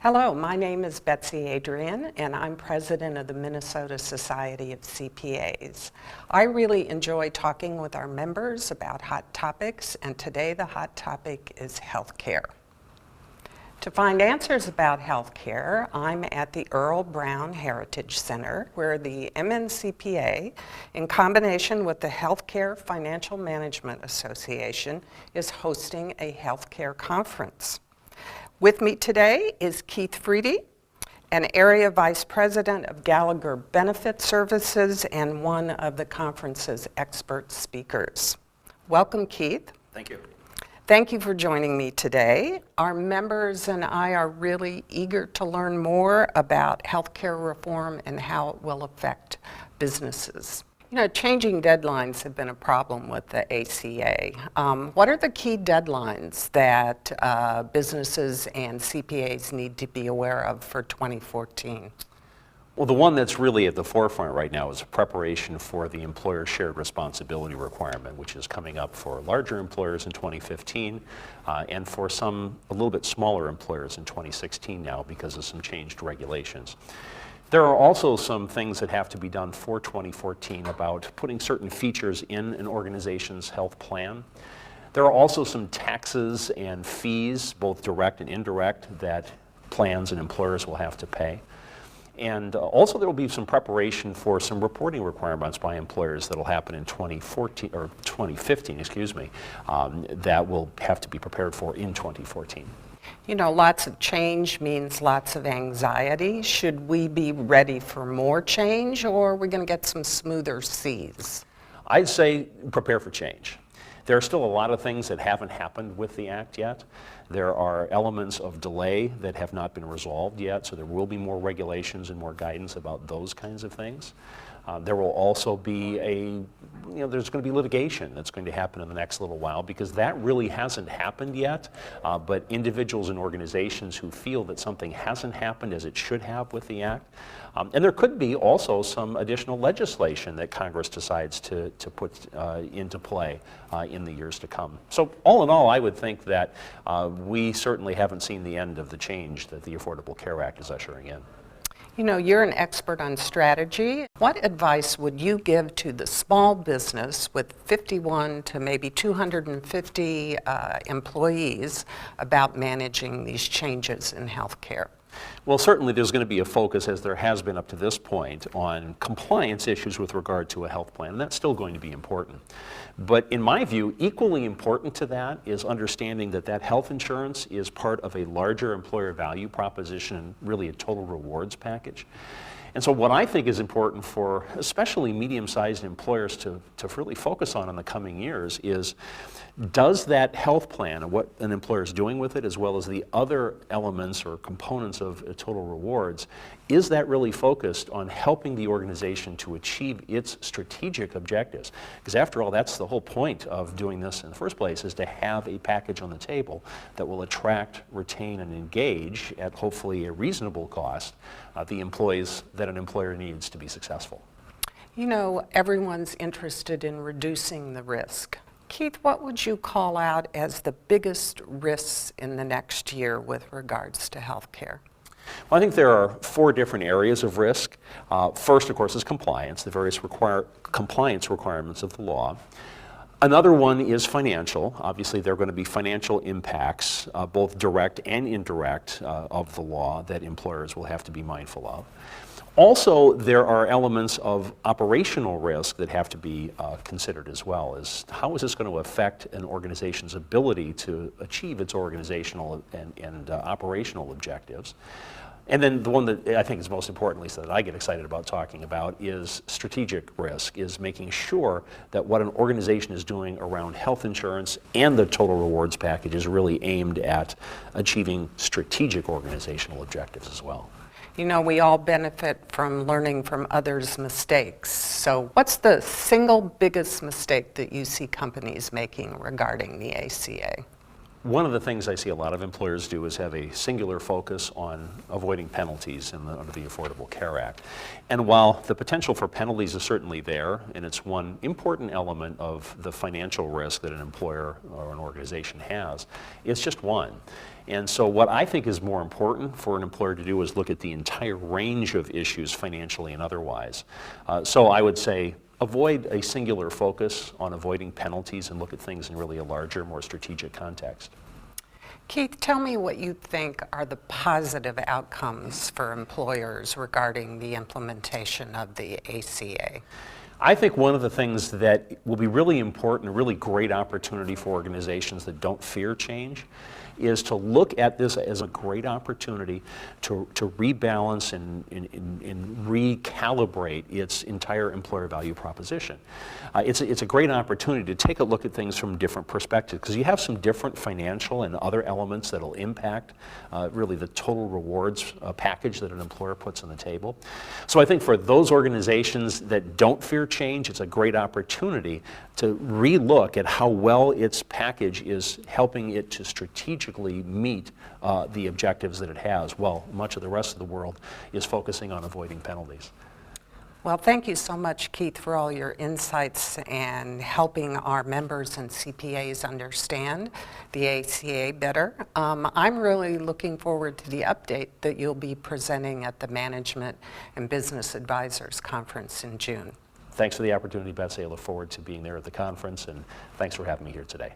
Hello, my name is Betsy Adrian, and I'm president of the Minnesota Society of CPAs. I really enjoy talking with our members about hot topics, and today the hot topic is healthcare. To find answers about healthcare, I'm at the Earl Brown Heritage Center, where the MNCPA, in combination with the Healthcare Financial Management Association, is hosting a healthcare conference. With me today is Keith Friede, an Area Vice President of Gallagher Benefit Services and one of the conference's expert speakers. Welcome, Keith. Thank you. Thank you for joining me today. Our members and I are really eager to learn more about healthcare reform and how it will affect businesses. You know, changing deadlines have been a problem with the ACA. What are the key deadlines that businesses and CPAs need to be aware of for 2014? Well, the one that's really at the forefront right now is preparation for the employer shared responsibility requirement, which is coming up for larger employers in 2015 and for some a little bit smaller employers in 2016 now because of some changed regulations. There are also some things that have to be done for 2014 about putting certain features in an organization's health plan. There are also some taxes and fees, both direct and indirect, that plans and employers will have to pay. And also there will be some preparation for some reporting requirements by employers that will happen in 2015, that will have to be prepared for in 2014. You know, lots of change means lots of anxiety. Should we be ready for more change, or are we going to get some smoother seas? I'd say prepare for change. There are still a lot of things that haven't happened with the Act yet. There are elements of delay that have not been resolved yet, so there will be more regulations and more guidance about those kinds of things. There will also be there's going to be litigation that's going to happen in the next little while because that really hasn't happened yet, but individuals and organizations who feel that something hasn't happened as it should have with the Act. And there could be also some additional legislation that Congress decides to put into play in the years to come. So all in all, I would think that we certainly haven't seen the end of the change that the Affordable Care Act is ushering in. You know, you're an expert on strategy. What advice would you give to the small business with 51 to maybe 250 employees about managing these changes in healthcare? Well, certainly there's going to be a focus, as there has been up to this point, on compliance issues with regard to a health plan, and that's still going to be important. But in my view, equally important to that is understanding that that health insurance is part of a larger employer value proposition, really a total rewards package. And so what I think is important for especially medium-sized employers to really focus on in the coming years is, does that health plan and what an employer is doing with it, as well as the other elements or components of total rewards, is that really focused on helping the organization to achieve its strategic objectives? Because after all, that's the whole point of doing this in the first place, is to have a package on the table that will attract, retain, and engage at hopefully a reasonable cost the employees that an employer needs to be successful. You know, everyone's interested in reducing the risk. Keith, what would you call out as the biggest risks in the next year with regards to healthcare? Well, I think there are 4 different areas of risk. First, of course, is compliance, the various compliance requirements of the law. Another one is financial. Obviously, there are going to be financial impacts, both direct and indirect, of the law that employers will have to be mindful of. Also, there are elements of operational risk that have to be considered as well. As how is this going to affect an organization's ability to achieve its organizational and operational objectives? And then the one that I think is most important, at least that I get excited about talking about, is strategic risk, is making sure that what an organization is doing around health insurance and the total rewards package is really aimed at achieving strategic organizational objectives as well. You know, we all benefit from learning from others' mistakes. So what's the single biggest mistake that you see companies making regarding the ACA? One of the things I see a lot of employers do is have a singular focus on avoiding penalties under the Affordable Care Act. And while the potential for penalties is certainly there, and it's one important element of the financial risk that an employer or an organization has, it's just one. And so what I think is more important for an employer to do is look at the entire range of issues financially and otherwise. So I would say, avoid a singular focus on avoiding penalties and look at things in really a larger, more strategic context. Keith, tell me what you think are the positive outcomes for employers regarding the implementation of the ACA. I think one of the things that will be really important, a really great opportunity for organizations that don't fear change, is to look at this as a great opportunity to rebalance and recalibrate its entire employer value proposition. It's a great opportunity to take a look at things from different perspectives, because you have some different financial and other elements that will impact really the total rewards package that an employer puts on the table. So I think for those organizations that don't fear change, it's a great opportunity to relook at how well its package is helping it to strategically meet the objectives that it has, while much of the rest of the world is focusing on avoiding penalties. Well, thank you so much, Keith, for all your insights and helping our members and CPAs understand the ACA better. I'm really looking forward to the update that you'll be presenting at the Management and Business Advisors Conference in June. Thanks for the opportunity, Betsy. I look forward to being there at the conference, and thanks for having me here today.